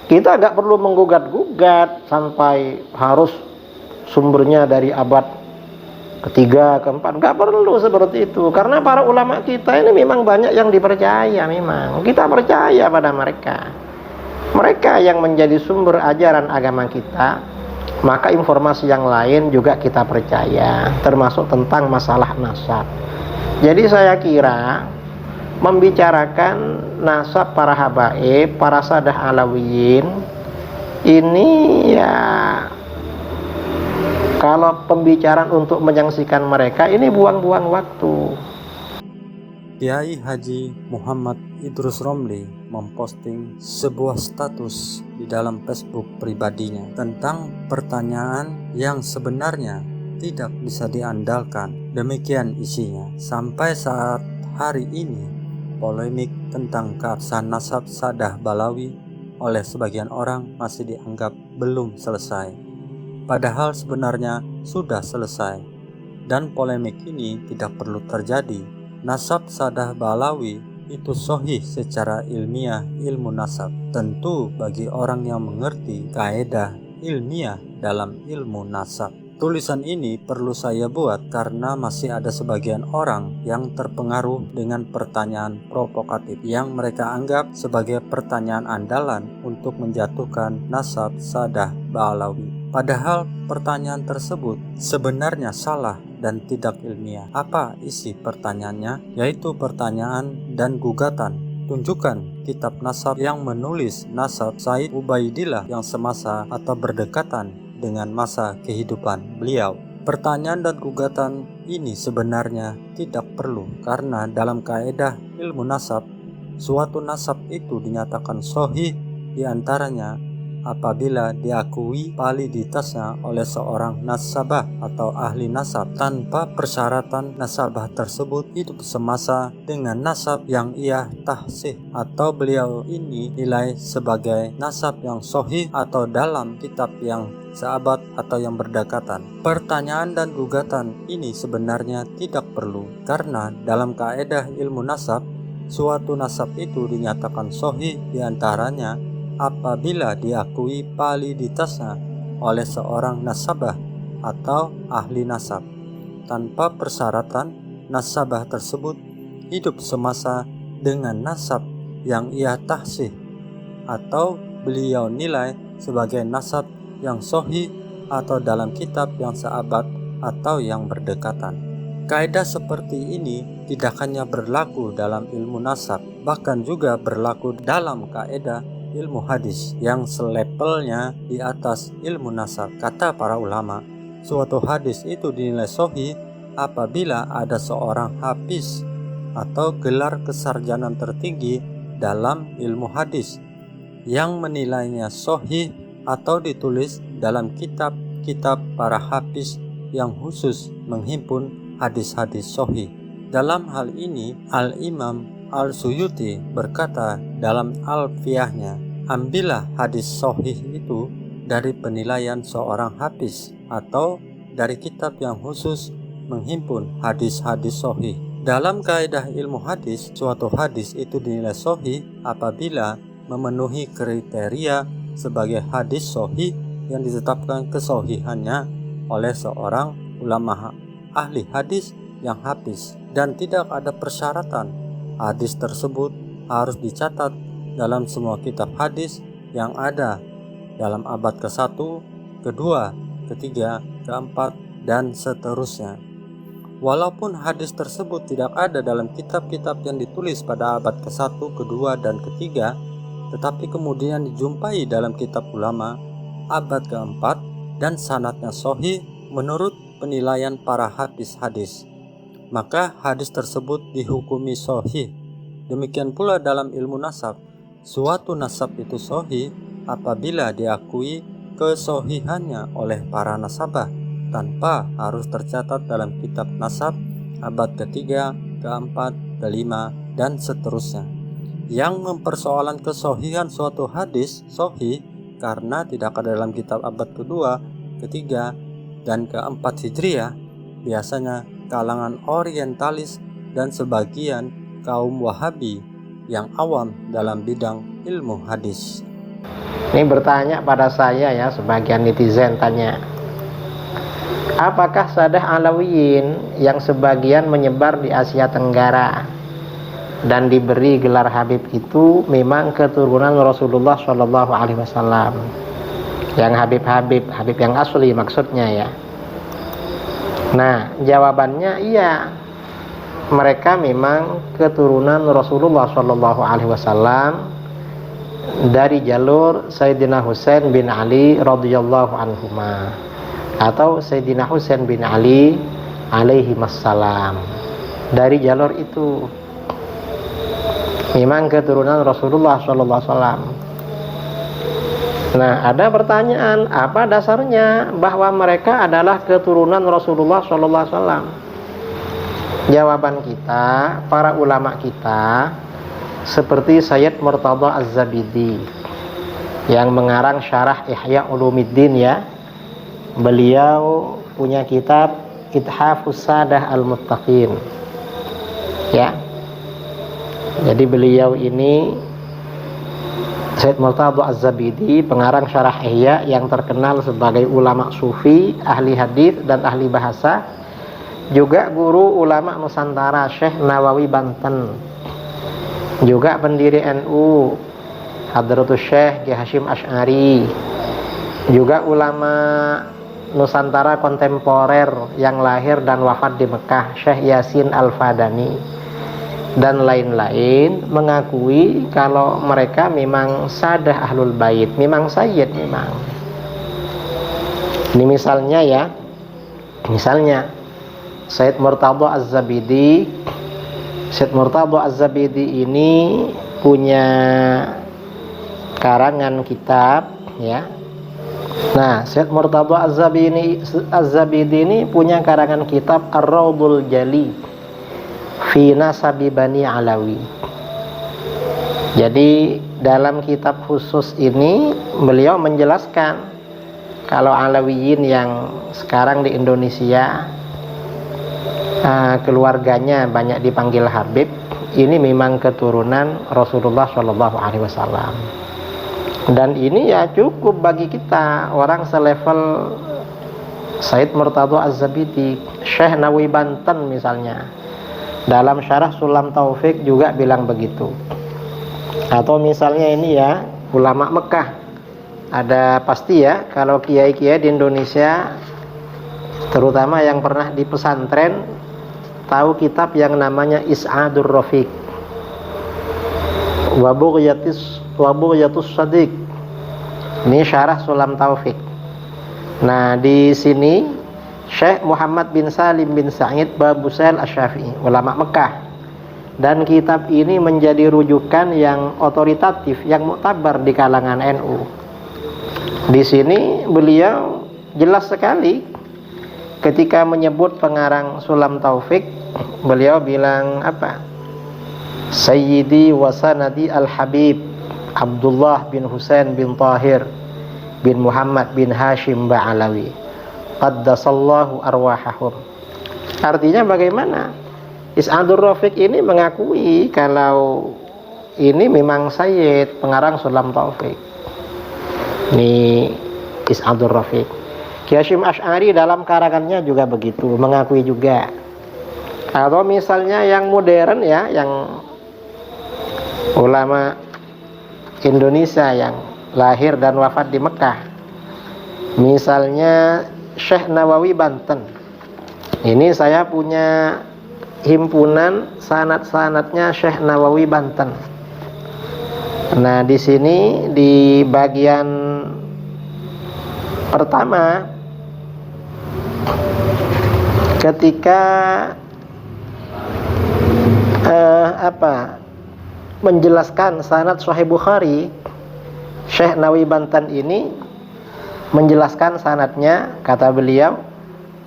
Kita nggak perlu menggugat-gugat sampai harus sumbernya dari abad ketiga, keempat, nggak perlu seperti itu. Karena para ulama kita ini memang banyak yang dipercaya, memang kita percaya pada mereka. Mereka yang menjadi sumber ajaran agama kita, maka informasi yang lain juga kita percaya, termasuk tentang masalah nasab. Jadi saya kira membicarakan nasab para habaib, para sadah alawiyin, ini ya, kalau pembicaraan untuk menyaksikan mereka ini buang-buang waktu. Kiai Haji Muhammad Idrus Romli memposting sebuah status di dalam Facebook pribadinya tentang pertanyaan yang sebenarnya tidak bisa diandalkan. Demikian isinya. Sampai saat hari ini, polemik tentang keabsahan nasab Sadah Balawi oleh sebagian orang masih dianggap belum selesai. Padahal sebenarnya sudah selesai, dan polemik ini tidak perlu terjadi. Nasab Sadah Balawi itu sahih secara ilmiah ilmu nasab. Tentu bagi orang yang mengerti kaedah ilmiah dalam ilmu nasab. Tulisan ini perlu saya buat karena masih ada sebagian orang yang terpengaruh dengan pertanyaan provokatif yang mereka anggap sebagai pertanyaan andalan untuk menjatuhkan nasab Sadah Balawi. Padahal pertanyaan tersebut sebenarnya salah dan tidak ilmiah. Apa isi pertanyaannya? Yaitu pertanyaan dan gugatan. Tunjukkan kitab nasab yang menulis nasab Said Ubaidillah yang semasa atau berdekatan dengan masa kehidupan beliau. Pertanyaan dan gugatan ini sebenarnya tidak perlu karena dalam kaedah ilmu nasab, suatu nasab itu dinyatakan sahih diantaranya apabila diakui validitasnya oleh seorang nasabah atau ahli nasab tanpa persyaratan nasabah tersebut hidup semasa dengan nasab yang ia tahsih atau beliau ini nilai sebagai nasab yang sahih atau dalam kitab yang seabad atau yang berdekatan. Pertanyaan dan gugatan ini sebenarnya tidak perlu karena dalam kaedah ilmu nasab, suatu nasab itu dinyatakan sahih diantaranya apabila diakui validitasnya oleh seorang nasabah atau ahli nasab tanpa persyaratan nasabah tersebut hidup semasa dengan nasab yang ia tahsih atau beliau nilai sebagai nasab yang sahih atau dalam kitab yang seabad atau yang berdekatan. Kaidah seperti ini tidak hanya berlaku dalam ilmu nasab, bahkan juga berlaku dalam kaidah ilmu hadis yang selevelnya di atas ilmu nasab. Kata para ulama, suatu hadis itu dinilai sahih apabila ada seorang hafiz atau gelar kesarjanaan tertinggi dalam ilmu hadis yang menilainya sahih atau ditulis dalam kitab-kitab para hafiz yang khusus menghimpun hadis-hadis sahih. Dalam hal ini, Al-Imam Al-Suyuti berkata dalam Alfiyahnya, ambillah hadis sahih itu dari penilaian seorang hafiz atau dari kitab yang khusus menghimpun hadis-hadis sahih. Dalam kaidah ilmu hadis, suatu hadis itu dinilai sahih apabila memenuhi kriteria sebagai hadis sahih yang ditetapkan kesahihannya oleh seorang ulama ahli hadis yang hafiz, dan tidak ada persyaratan hadis tersebut harus dicatat dalam semua kitab hadis yang ada dalam abad ke-1, kedua, ketiga, keempat, dan seterusnya. Walaupun hadis tersebut tidak ada dalam kitab-kitab yang ditulis pada abad ke-1, kedua, dan ketiga, tetapi kemudian dijumpai dalam kitab ulama abad ke-4 dan sanadnya sahih menurut penilaian para hafiz hadis, maka hadis tersebut dihukumi sahih. Demikian pula dalam ilmu nasab, suatu nasab itu sahih apabila diakui kesahihannya oleh para nasabah tanpa harus tercatat dalam kitab nasab abad ketiga, keempat, kelima, dan seterusnya. Yang mempersoalan kesahihan suatu hadis sahih karena tidak ada dalam kitab abad kedua, ketiga, dan keempat Hijriah biasanya kalangan orientalis dan sebagian kaum Wahabi yang awam dalam bidang ilmu hadis. Ini bertanya pada saya ya, sebagian netizen tanya, apakah Sadah Alawiyin yang sebagian menyebar di Asia Tenggara dan diberi gelar Habib itu memang keturunan Rasulullah Shallallahu Alaihi Wasallam? Yang Habib yang asli maksudnya ya. Nah, jawabannya iya, mereka memang keturunan Rasulullah Shallallahu Alaihi Wasallam dari jalur Sayyidina Husain bin Ali radhiyallahu anhuma, atau Sayyidina Husain bin Ali alaihi wassalam. Dari jalur itu memang keturunan Rasulullah sallallahu alaihi wasallam. Nah, ada pertanyaan, apa dasarnya bahwa mereka adalah keturunan Rasulullah sallallahu alaihi wasallam? Jawaban kita, para ulama kita seperti Sayyid Murtada Az-Zabidi yang mengarang syarah Ihya Ulumuddin ya. Beliau punya kitab Ithafus Sadah Al-Muttaqin ya. Jadi beliau ini, Sayyid Murtada Az-Zabidi, pengarang syarah Ihya yang terkenal sebagai ulama sufi, ahli hadis dan ahli bahasa, juga guru ulama Nusantara Syekh Nawawi Banten, juga pendiri NU Hadratus Syekh Ki Hasyim Asy'ari, juga ulama Nusantara kontemporer yang lahir dan wafat di Mekah Syekh Yasin Al-Fadani dan lain-lain, mengakui kalau mereka memang sadah ahlul bait, memang sayyid memang. Ini misalnya ya, misalnya Sayyid Murtada Az-Zabidi. Sayyid Murtada Az-Zabidi ini punya karangan kitab ya. Nah, Sayyid Murtada Az-Zabidi ini punya karangan kitab Ar-Raudul Jali fi Nasabi Bani Alawi. Jadi dalam kitab khusus ini beliau menjelaskan kalau Alawiyin yang sekarang di Indonesia keluarganya banyak dipanggil Habib, ini memang keturunan Rasulullah Shallallahu Alaihi Wasallam. Dan ini ya cukup bagi kita orang selevel Sayyid Murtada Az-Zabidi. Syekh Nawawi Banten misalnya dalam syarah Sulam Taufik juga bilang begitu. Atau misalnya ini ya, ulama Mekah, ada pasti ya kalau kiai-kiai di Indonesia terutama yang pernah di pesantren tahu kitab yang namanya Is'adur Rafiq wa Bughyatus Shadiq. Ini syarah Sulam Taufik. Nah, di sini Syekh Muhammad bin Salim bin Sa'id Babusail Asy-Syafi'i, ulama Mekah. Dan kitab ini menjadi rujukan yang otoritatif, yang muktabar di kalangan NU. Di sini beliau jelas sekali ketika menyebut pengarang Sulam Taufik, beliau bilang apa? Sayyidi wa sanadi al-Habib Abdullah bin Husain bin Tahir bin Muhammad bin Hashim Ba'alawi qaddasallahu arwahahum. Artinya bagaimana? Is'adur Rafiq ini mengakui kalau ini memang Sayyid, pengarang Sulam Taufik. Ini Is'adur Rafiq. Ki Hasyim Asy'ari dalam karangannya juga begitu, mengakui juga. Atau misalnya yang modern ya, yang ulama Indonesia yang lahir dan wafat di Mekah, misalnya Syekh Nawawi Banten. Ini saya punya himpunan sanad-sanadnya Syekh Nawawi Banten. Nah, di sini di bagian pertama ketika menjelaskan sanad Sahih Bukhari, Syekh Nawawi Banten ini menjelaskan sanadnya, kata beliau,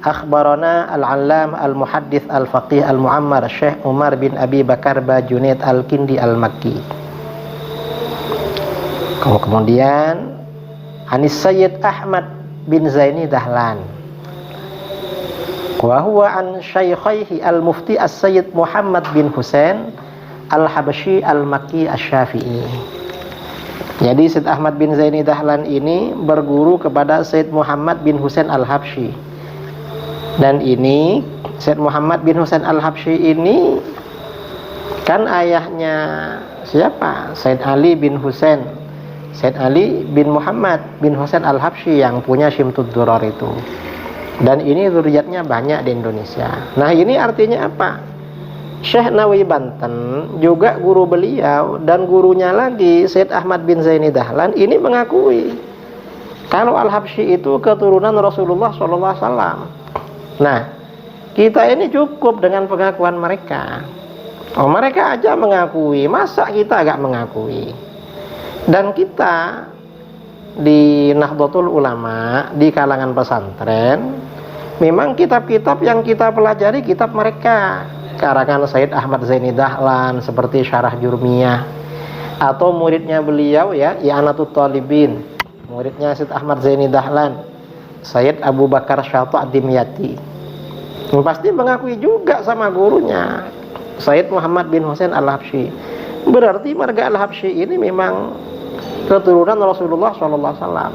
akhbarana al-allam al-muhaddits al-faqih al-mu'ammar Syekh Umar bin Abi Bakar Bajunaid al-Kindi al-Makki. Kemudian Anis Sayyid Ahmad bin Zaini Dahlan, wa huwa an syaikhaihi al-mufti as-Sayyid Muhammad bin Husain al-Habasyi al-Makki asy-Syafi'i. Jadi Syed Ahmad bin Zaini Dahlan ini berguru kepada Syed Muhammad bin Husain Al-Habsyi. Dan ini Syed Muhammad bin Husain Al-Habsyi ini kan ayahnya siapa? Syed Ali bin Husain, Syed Ali bin Muhammad bin Husain Al-Habsyi yang punya Syimtud Durar itu. Dan ini zuriatnya banyak di Indonesia. Nah, ini artinya apa? Syekh Nawawi Banten juga guru beliau, dan gurunya lagi Syed Ahmad bin Zaini Dahlan ini mengakui kalau Al-Habsyi itu keturunan Rasulullah SAW. Nah, kita ini cukup dengan pengakuan mereka. Oh, mereka aja mengakui, masa kita agak mengakui? Dan kita di Nahdlatul Ulama, di kalangan pesantren, memang kitab-kitab yang kita pelajari kitab mereka, karangan Syed Ahmad Zaini Dahlan seperti Syarah Jurmiyah, atau muridnya beliau ya, I'anatul Talibin, muridnya Syed Ahmad Zaini Dahlan, Syed Abu Bakar Syatu Ad-Dimyati. Pasti mengakui juga sama gurunya Syed Muhammad bin Husain Al-Habsyi. Berarti marga Al-Habsyi ini memang keturunan Rasulullah SAW.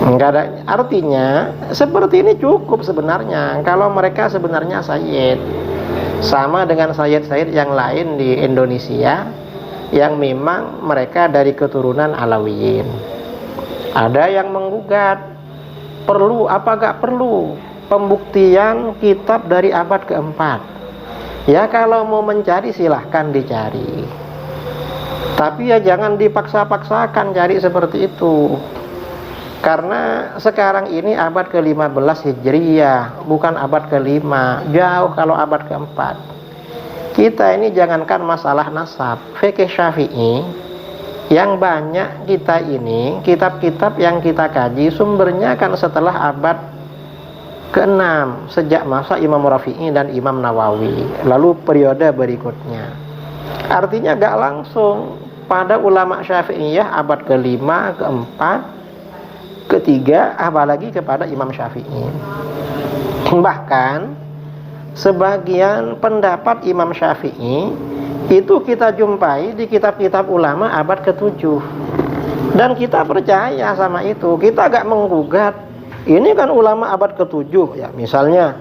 Enggak ada, artinya seperti ini cukup sebenarnya. Kalau mereka sebenarnya Sayyid, sama dengan Sayyid-Sayyid yang lain di Indonesia yang memang mereka dari keturunan Alawiyin. Ada yang menggugat, perlu apa gak perlu pembuktian kitab dari abad keempat. Ya, kalau mau mencari silahkan dicari, tapi ya jangan dipaksa-paksakan cari seperti itu. Karena sekarang ini abad ke-15 Hijriyah, bukan abad ke-5, jauh kalau abad ke-4. Kita ini jangankan masalah nasab, fikih Syafi'i yang banyak kita ini, kitab-kitab yang kita kaji sumbernya kan setelah abad ke-6, sejak masa Imam Rafi'i dan Imam Nawawi, lalu periode berikutnya. Artinya gak langsung pada ulama Syafi'iyah abad ke-5, ke-4, ke-3, apalagi kepada Imam Syafi'i. Bahkan sebagian pendapat Imam Syafi'i itu kita jumpai di kitab-kitab ulama abad ke-7, dan kita percaya sama itu. Kita gak menggugat. Ini kan ulama abad ke-7 ya, misalnya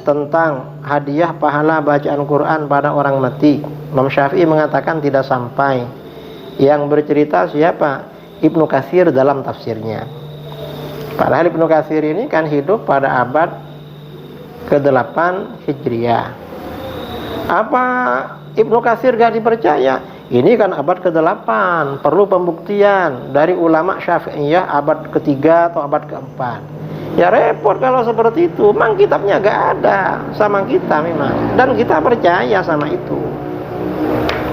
tentang hadiah pahala bacaan Quran pada orang mati, Imam Syafi'i mengatakan tidak sampai. Yang bercerita siapa? Ibnu Katsir dalam tafsirnya. Padahal Ibnu Katsir ini kan hidup pada abad ke-8 Hijriah. Apa Ibnu Katsir gak dipercaya? Ini kan abad ke-8, perlu pembuktian dari ulama Syafi'iyah abad ke-3 atau abad ke-4. Ya repot kalau seperti itu. Memang kitabnya gak ada sama kita memang, dan kita percaya sama itu.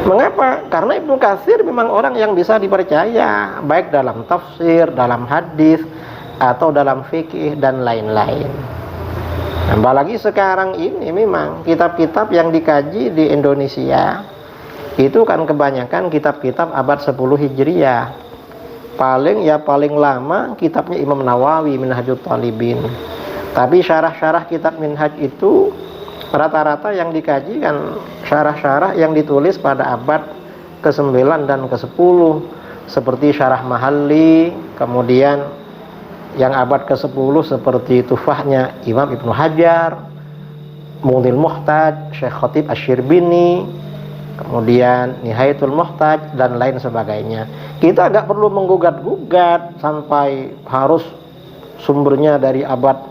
Mengapa? Karena Ibnu Katsir memang orang yang bisa dipercaya, baik dalam tafsir, dalam hadis, atau dalam fikih dan lain-lain. Apalagi sekarang ini memang kitab-kitab yang dikaji di Indonesia itu kan kebanyakan kitab-kitab abad 10 Hijriah. Paling lama kitabnya Imam Nawawi, Minhajut Talibin. Tapi syarah-syarah kitab Minhaj itu rata-rata yang dikaji kan syarah-syarah yang ditulis pada abad ke-9 dan ke-10, seperti Syarah Mahalli, kemudian yang abad ke-10 seperti Tufahnya Imam Ibnu Hajar, Mughniul Muhtaj Syekh Khatib Asy-Syirbini, kemudian Nihayatul Muhtaj dan lain sebagainya. Kita gak perlu menggugat-gugat sampai harus sumbernya dari abad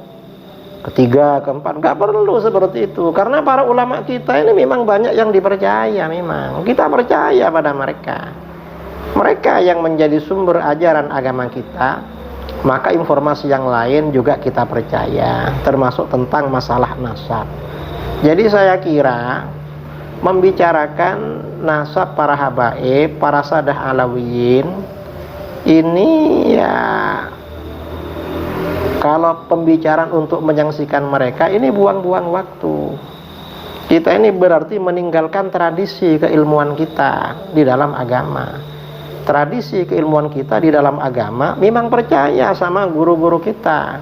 ke-3, ke-4, gak perlu seperti itu. Karena para ulama kita ini memang banyak yang dipercaya. Memang kita percaya pada mereka. Mereka yang menjadi sumber ajaran agama kita, maka informasi yang lain juga kita percaya, termasuk tentang masalah nasab. Jadi saya kira membicarakan nasab para habaib, para sadah alawiyin ini ya, kalau pembicaraan untuk menyaksikan mereka ini buang-buang waktu. Kita ini berarti meninggalkan tradisi keilmuan kita di dalam agama. Tradisi keilmuan kita di dalam agama memang percaya sama guru-guru kita,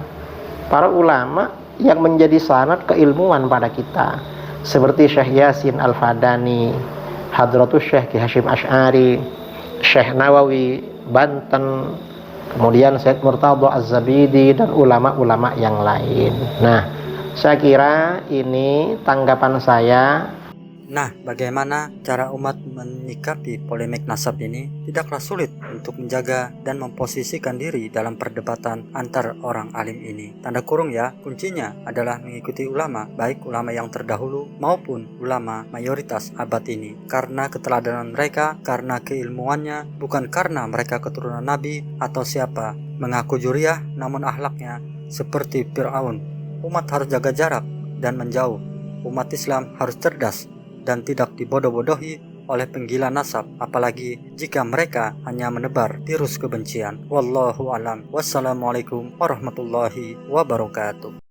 para ulama yang menjadi sanad keilmuan pada kita, seperti Syekh Yasin Al-Fadani, Hadratus Syekh Ki Hasyim Asy'ari, Syekh Nawawi Banten, kemudian Syed Murtadha Az-Zabidi dan ulama-ulama yang lain. Nah, saya kira ini tanggapan saya. Nah, bagaimana cara umat menyikapi polemik nasab ini? Tidaklah sulit untuk menjaga dan memposisikan diri dalam perdebatan antar orang alim ini. Tanda kurung ya, kuncinya adalah mengikuti ulama, baik ulama yang terdahulu maupun ulama mayoritas abad ini. Karena keteladanan mereka, karena keilmuannya, bukan karena mereka keturunan Nabi atau siapa. Mengaku juriah, namun akhlaknya seperti Fir'aun. Umat harus jaga jarak dan menjauh. Umat Islam harus cerdas dan tidak dibodoh-bodohi oleh penggila nasab, apalagi jika mereka hanya menebar virus kebencian. Wallahu alam. Wassalamualaikum warahmatullahi wabarakatuh.